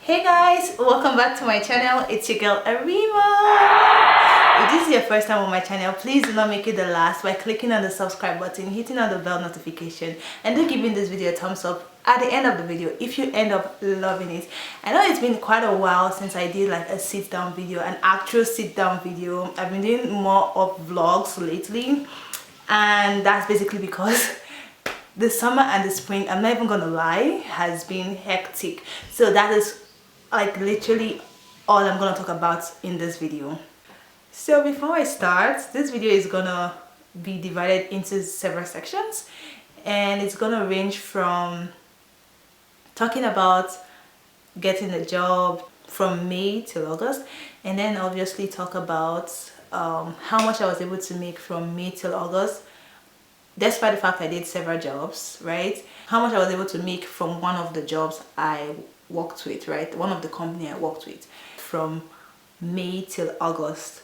Hey guys, welcome back to my channel. It's your girl Arima. If this is your first time on my channel, please do not make it the last by clicking on the subscribe button, hitting on the bell notification, and do giving this video a thumbs up at the end of the video if you end up loving it. I know it's been quite a while since I did like a sit down video, an actual sit down video. I've been doing more of vlogs lately, and that's basically because the summer and the spring, I'm not even gonna lie, has been hectic. So that is like literally all I'm gonna talk about in this video. So before I start, this video is gonna be divided into several sections, and it's gonna range from talking about getting a job from May till August, and then obviously talk about how much I was able to make from May till August despite the fact I did several jobs, right? How much I was able to make from one of the jobs I worked with, right? One of the company I worked with from May till August.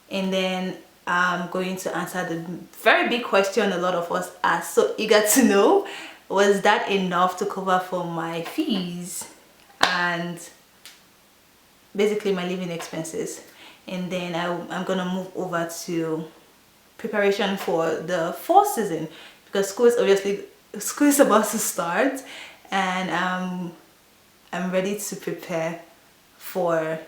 And then I'm going to answer the very big question a lot of us are so eager to know. Was that enough to cover for my fees and basically my living expenses? And then I'm gonna move over to preparation for the fall season, because school is about to start, and I'm ready to prepare for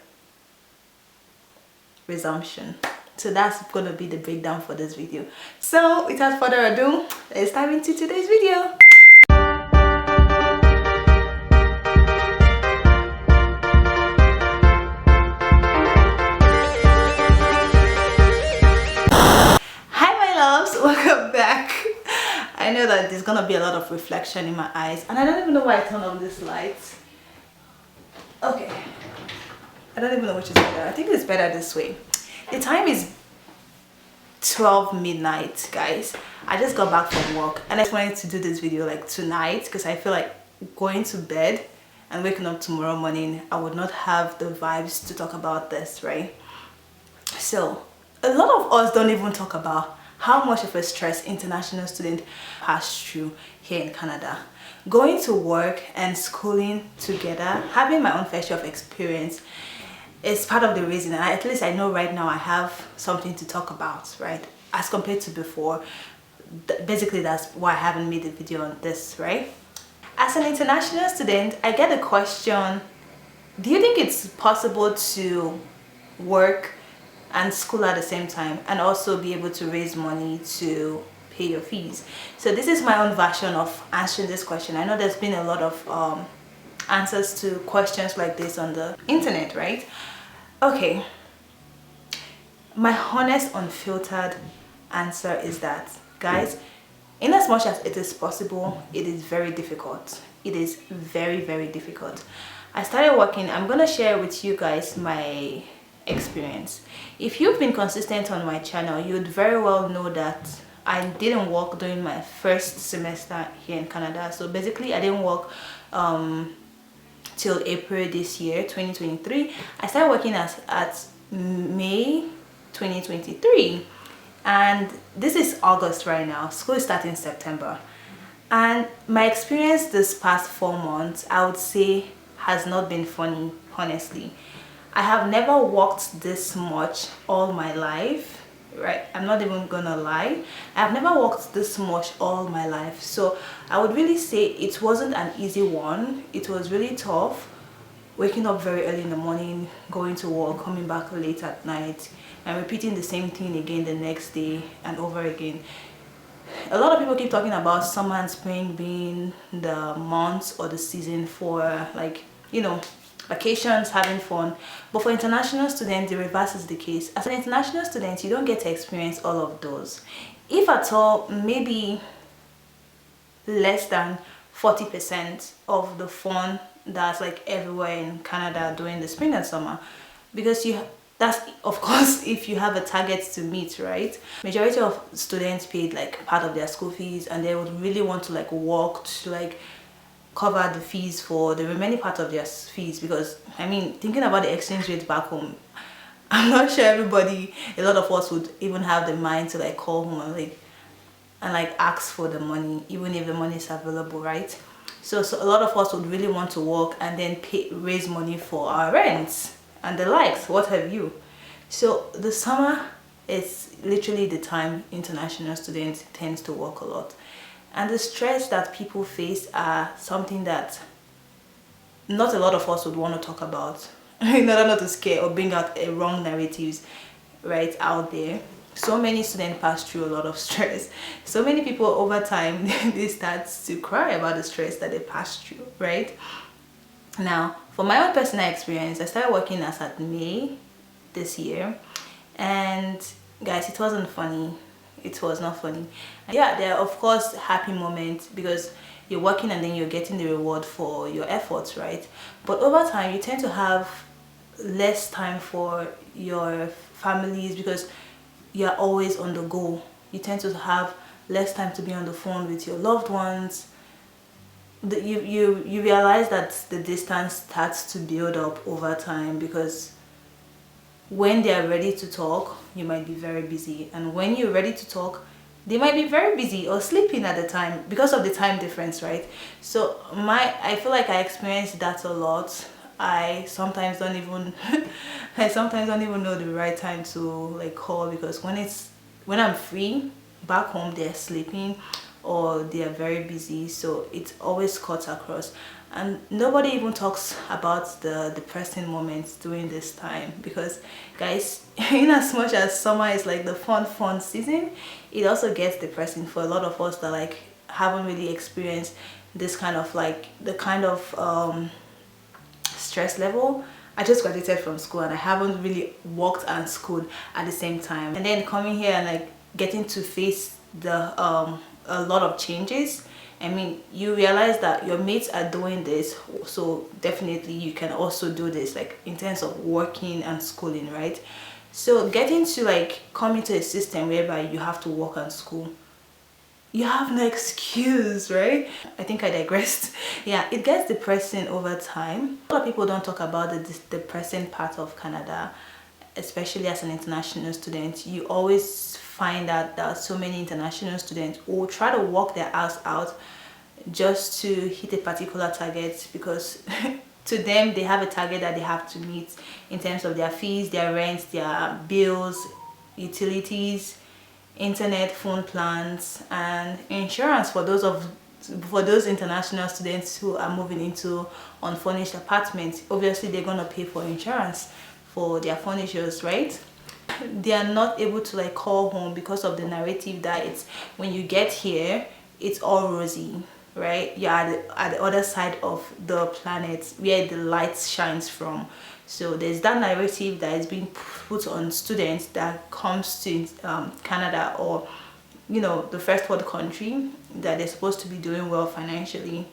resumption. So that's gonna be the breakdown for this video. So without further ado, let's dive into today's video. Welcome back. I know that there's gonna be a lot of reflection in my eyes, and I don't even know why I turned on this light. Okay, I don't even know which is better. I think it's better this way. The time is 12 midnight, guys. I just got back from work, and I just wanted to do this video like tonight because I feel like going to bed and waking up tomorrow morning, I would not have the vibes to talk about this, right? So a lot of us don't even talk about how much of a stress international student pass through here in Canada. Going to work and schooling together, having my own fair share of experience is part of the reason, and at least I know right now I have something to talk about, right? As compared to before. Basically, that's why I haven't made a video on this, right? As an international student, I get the question, do you think it's possible to work and school at the same time and also be able to raise money to pay your fees? So this is my own version of answering this question. I know there's been a lot of answers to questions like this on the internet, right? Okay, my honest, unfiltered answer is that, guys, in as much as it is possible, it is very difficult. It is very, very difficult. I started working. I'm gonna share with you guys my experience. If you've been consistent on my channel, you'd very well know that I didn't work during my first semester here in Canada. So basically I didn't work till April this year, 2023. I started working at May 2023, and this is August right now. School is starting September, and my experience this past 4 months, I would say, has not been funny, honestly. I have never worked this much all my life, right? I'm not even gonna lie. I've never worked this much all my life. So I would really say it wasn't an easy one. It was really tough. Waking up very early in the morning, going to work, coming back late at night, and repeating the same thing again the next day and over again. A lot of people keep talking about summer and spring being the months or the season for, like, you know, vacations, having fun. But for international students, the reverse is the case. As an international student, you don't get to experience all of those. If at all, maybe less than 40% of the fun that's like everywhere in Canada during the spring and summer, because that's of course if you have a target to meet, right? Majority of students paid like part of their school fees, and they would really want to like work to like cover the fees for the remaining part of their fees, because I mean, thinking about the exchange rate back home, I'm not sure a lot of us would even have the mind to like call home and like ask for the money, even if the money is available, right? So a lot of us would really want to work and then raise money for our rents and the likes, what have you. So the summer is literally the time international students tends to work a lot. And the stress that people face are something that not a lot of us would want to talk about in order not to scare or bring out a wrong narratives right out there. So many students pass through a lot of stress. So many people over time they start to cry about the stress that they pass through, right? Now, for my own personal experience, I started working as at May this year, and guys, it wasn't funny. It was not funny. And yeah, there are of course happy moments because you're working and then you're getting the reward for your efforts, right? But over time, you tend to have less time for your families because you're always on the go. You tend to have less time to be on the phone with your loved ones. You realize that the distance starts to build up over time because when they are ready to talk, you might be very busy, and when you're ready to talk, they might be very busy or sleeping at the time because of the time difference, right? So I feel like I experienced that a lot. I sometimes don't even know the right time to like call, because when I'm free back home, they're sleeping or they are very busy, so it always cuts across. And nobody even talks about the depressing moments during this time because, guys, in as much as summer is like the fun season, it also gets depressing for a lot of us that like haven't really experienced this kind of like the kind of stress level. I just graduated from school and I haven't really worked and schooled at the same time, and then coming here and like getting to face the a lot of changes. I mean, you realize that your mates are doing this, so definitely you can also do this, like in terms of working and schooling, right? So getting to like come into a system whereby you have to work and school, you have no excuse, right? I think I digressed. Yeah, it gets depressing over time. A lot of people don't talk about the depressing part of Canada, especially as an international student. You always find out that so many international students will try to work their ass out just to hit a particular target because to them they have a target that they have to meet in terms of their fees, their rents, their bills, utilities, internet, phone plans, and insurance for those international students who are moving into unfurnished apartments. Obviously they're going to pay for insurance for their furnitures, right? They are not able to like call home because of the narrative that it's when you get here it's all rosy, right? You're at the other side of the planet where the light shines from. So there's that narrative that is being put on students that comes to Canada, or the first world country, that they're supposed to be doing well financially.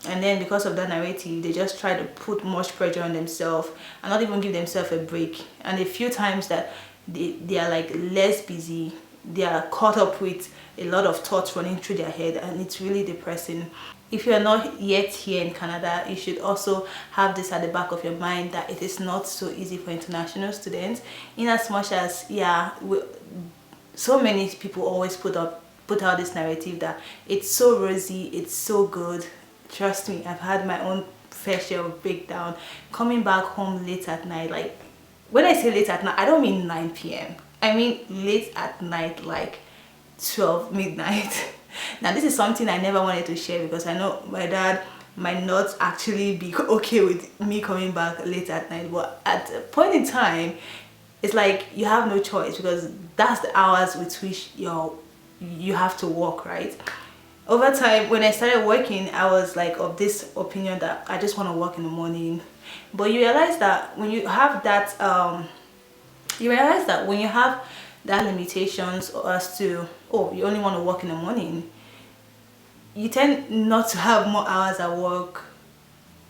And then because of that narrative, they just try to put much pressure on themselves and not even give themselves a break. And a few times that they are like less busy, they are caught up with a lot of thoughts running through their head, and it's really depressing. If you are not yet here in Canada, you should also have this at the back of your mind that it is not so easy for international students, in as much as so many people always put out this narrative that it's so rosy, it's so good. Trust me, I've had my own fair share of breakdown coming back home late at night. Like when I say late at night, I don't mean 9 p.m. I mean late at night, like 12 midnight. Now this is something I never wanted to share because I know my dad might not actually be okay with me coming back late at night, but at a point in time it's like you have no choice because that's the hours with which you have to work, right? Over time, when I started working, I was like of this opinion that I just want to work in the morning. But you realize that when you have that limitations as to, you only want to work in the morning, you tend not to have more hours at work,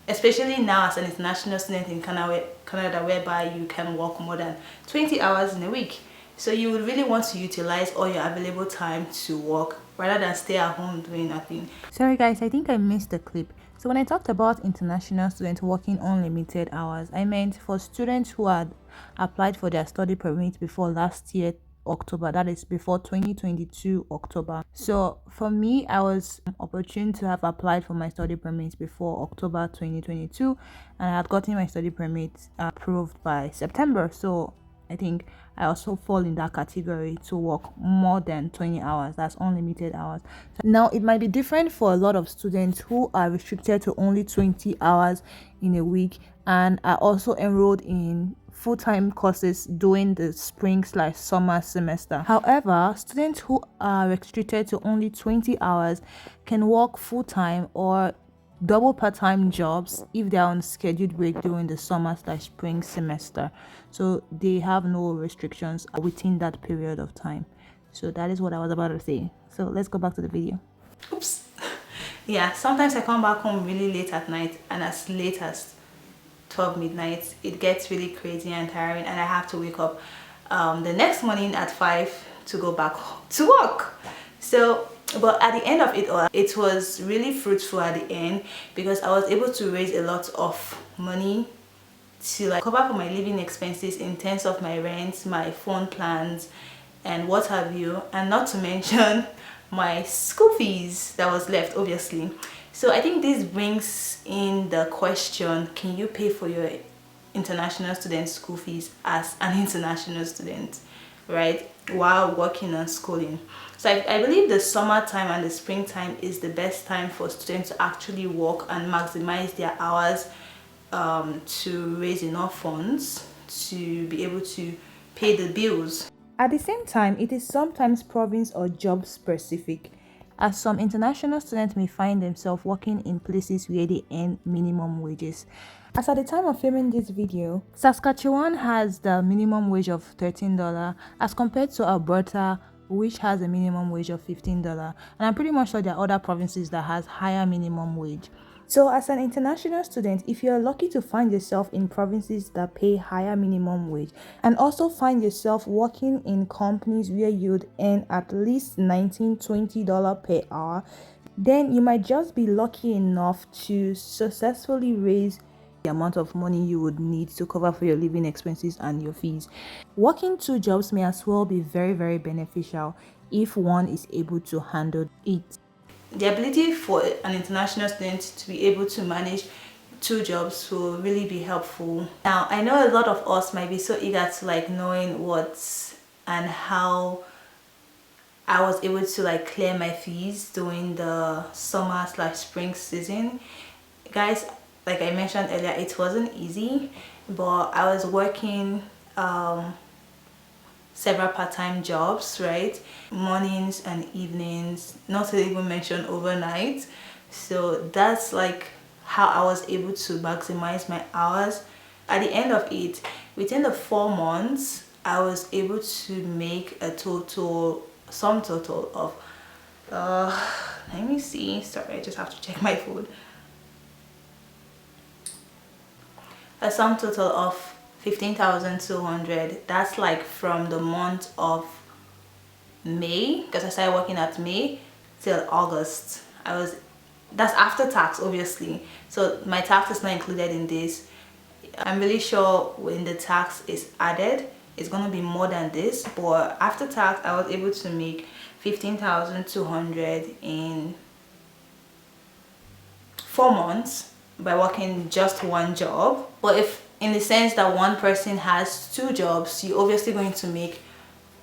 especially now as an international student in Canada, whereby you can work more than 20 hours in a week. So you would really want to utilize all your available time to work rather than stay at home doing nothing. Sorry guys, I think I missed the clip. So when I talked about international students working unlimited hours, I meant for students who had applied for their study permit before last year October, that is before 2022 October. So for me, I was opportune to have applied for my study permit before October 2022, and I had gotten my study permit approved by September. So I think I also fall in that category to work more than 20 hours. That's unlimited hours. So now it might be different for a lot of students who are restricted to only 20 hours in a week and are also enrolled in full-time courses during the spring/summer semester. However, students who are restricted to only 20 hours can work full-time or double part-time jobs if they are on scheduled break during the summer/spring semester. So they have no restrictions within that period of time. So that is what I was about to say. So let's go back to the video. Oops. Yeah, sometimes I come back home really late at night, and as late as 12 midnight it gets really crazy and tiring, and I have to wake up the next morning at 5 to go back to work. So but at the end of it all, it was really fruitful at the end, because I was able to raise a lot of money to like cover for my living expenses in terms of my rent, my phone plans, and what have you, and not to mention my school fees that was left, obviously. So I think this brings in the question, can you pay for your international student school fees as an international student, right, while working and schooling? So I believe the summertime and the springtime is the best time for students to actually work and maximize their hours to raise enough funds to be able to pay the bills. At the same time, it is sometimes province or job specific, as some international students may find themselves working in places where they earn minimum wages. As at the time of filming this video, Saskatchewan has the minimum wage of $13 as compared to Alberta, which has a minimum wage of $15. And I'm pretty much sure there are other provinces that has higher minimum wage. So as an international student, if you're lucky to find yourself in provinces that pay higher minimum wage, and also find yourself working in companies where you'd earn at least $19-20 per hour, then you might just be lucky enough to successfully raise the amount of money you would need to cover for your living expenses and your fees. Working two jobs may as well be very, very beneficial if one is able to handle it. The ability for an international student to be able to manage two jobs will really be helpful. Now, I know a lot of us might be so eager to like knowing what and how I was able to like clear my fees during the summer/spring season. Guys, like I mentioned earlier, it wasn't easy, but I was working several part-time jobs, right, mornings and evenings, not to even mention overnight. So that's like how I was able to maximize my hours. At the end of it, within the 4 months, I was able to make a sum total of let me see, sorry, I just have to check my phone. A sum total of 15,200. That's like from the month of May, because I started working at May, till August. That's after tax, obviously, so my tax is not included in this. I'm really sure when the tax is added, it's going to be more than this, but after tax I was able to make 15,200 in 4 months by working just one job. But if in the sense that one person has two jobs, you're obviously going to make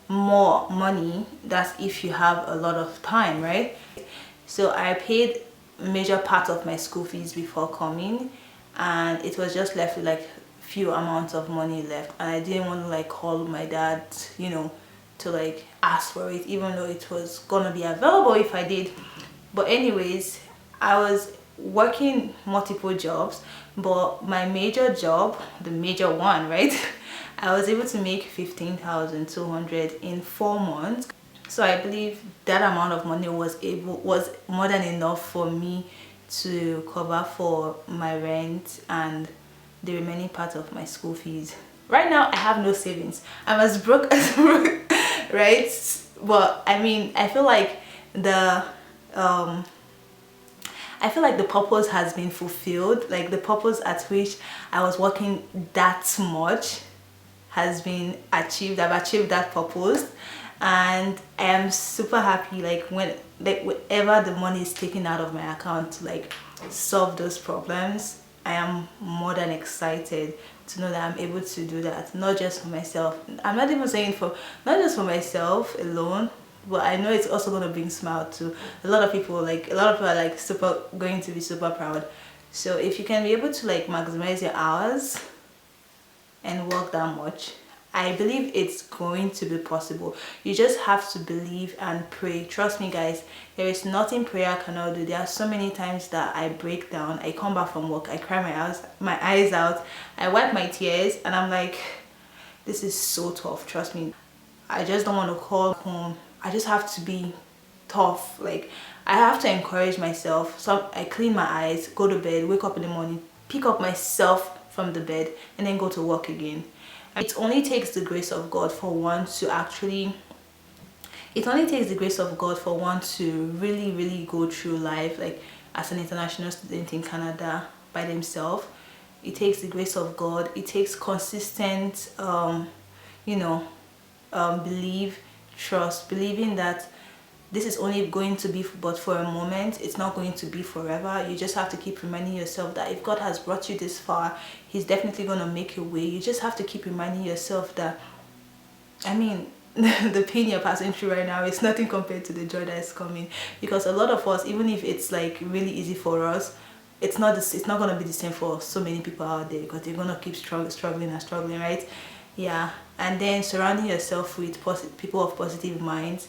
more money. That's if you have a lot of time, right? So I paid a major part of my school fees before coming, and it was just left with like few amounts of money left, and I didn't want to like call my dad, you know, to like ask for it, even though it was gonna be available if I did. But anyways, I was working multiple jobs, but my major job, the major one, right, I was able to make 15,200 in 4 months. So I believe that amount of money was more than enough for me to cover for my rent and the remaining part of my school fees. Right now I have no savings. I'm as broke as broke, right? But I mean, I feel like the purpose has been fulfilled. Like the purpose at which I was working that much has been achieved. I've achieved that purpose, and I am super happy. Like whenever the money is taken out of my account to like solve those problems, I am more than excited to know that I'm able to do that. Not just for myself. I'm not even saying for not just for myself alone, but I know it's also gonna bring smile to a lot of people. Like a lot of people are like super going to be super proud. So if you can be able to like maximize your hours and work that much, I believe it's going to be possible. You just have to believe and pray. Trust me guys, there is nothing prayer cannot do. There are so many times that I break down, I come back from work, I cry my eyes out, I wipe my tears, and I'm like, this is so tough. Trust me, I just don't want to call home. I just have to be tough. Like I have to encourage myself. So I clean my eyes, go to bed, wake up in the morning, pick up myself from the bed, and then go to work again. It only takes the grace of God for one to actually, it only takes the grace of God for one to really go through life like as an international student in Canada by themselves. It takes the grace of God. It takes consistent believe, trust, believing that this is only going to be but for a moment. It's not going to be forever. You just have to keep reminding yourself that if God has brought you this far, he's definitely going to make a way. You just have to keep reminding yourself that, I mean, the pain you're passing through right now is nothing compared to the joy that is coming. Because a lot of us, even if it's like really easy for us, it's not going to be the same for so many people out there, because they're going to keep struggling, right? Yeah. And then surrounding yourself with people of positive minds.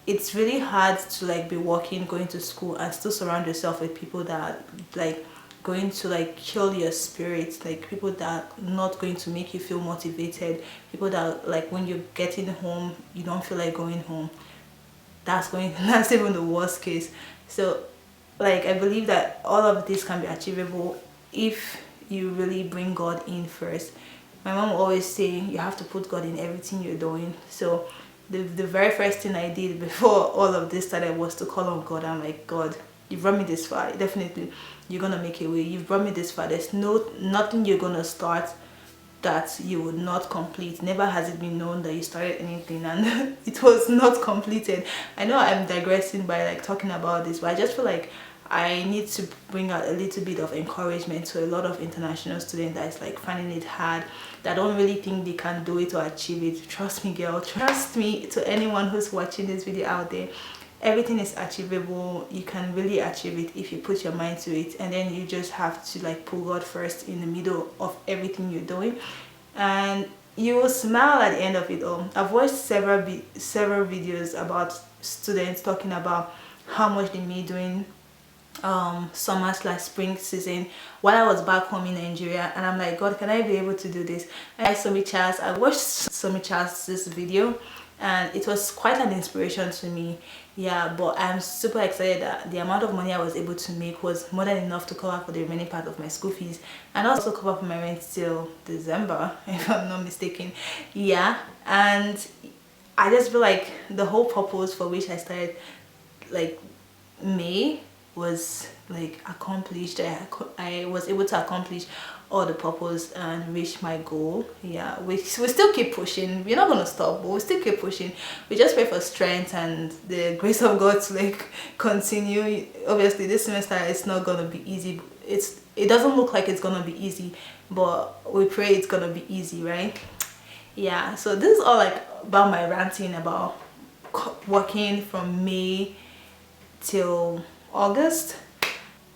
It's really hard to like be working, going to school, and still surround yourself with people that like going to like kill your spirit, like people that are not going to make you feel motivated, people that like when you're getting home you don't feel like going home. That's even the worst case. So like I believe that all of this can be achievable if you really bring God in first. My mom always say you have to put God in everything you're doing. So the very first thing I did before all of this started was to call on God. I'm like, God, you've brought me this far. Definitely you're gonna make a way. You've brought me this far. There's nothing you're gonna start that you would not complete. Never has it been known that you started anything and it was not completed. I know I'm digressing by like talking about this, but I just feel like I need to bring out a little bit of encouragement to a lot of international students that is like finding it hard, that don't really think they can do it or achieve it. Trust me girl, trust me. To anyone who's watching this video out there, everything is achievable. You can really achieve it if you put your mind to it, and then you just have to like put God first in the middle of everything you're doing, and you will smile at the end of it all. I've watched several videos about students talking about how much they made doing summer/spring season while I was back home in Nigeria, and I'm like, God, can I be able to do this? I watched Somi Charles' video, and it was quite an inspiration to me. Yeah, but I'm super excited that the amount of money I was able to make was more than enough to cover for the remaining part of my school fees, and also cover for my rent till December if I'm not mistaken. Yeah, and I just feel like the whole purpose for which I started like May was like accomplished. I was able to accomplish all the purpose and reach my goal. Yeah, we still keep pushing. We're not gonna stop, but we still keep pushing. We just pray for strength and the grace of God to like continue. Obviously this semester it's not gonna be easy. It doesn't look like it's gonna be easy, but we pray it's gonna be easy, right? Yeah, so this is all like about my ranting about working from May till August.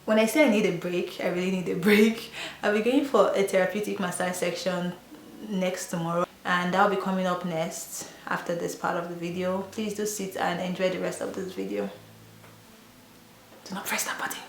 When I say I need a break, I really need a break. I'll be going for a therapeutic massage section next tomorrow, and that'll be coming up next after this part of the video. Please do sit and enjoy the rest of this video. Do not press that button.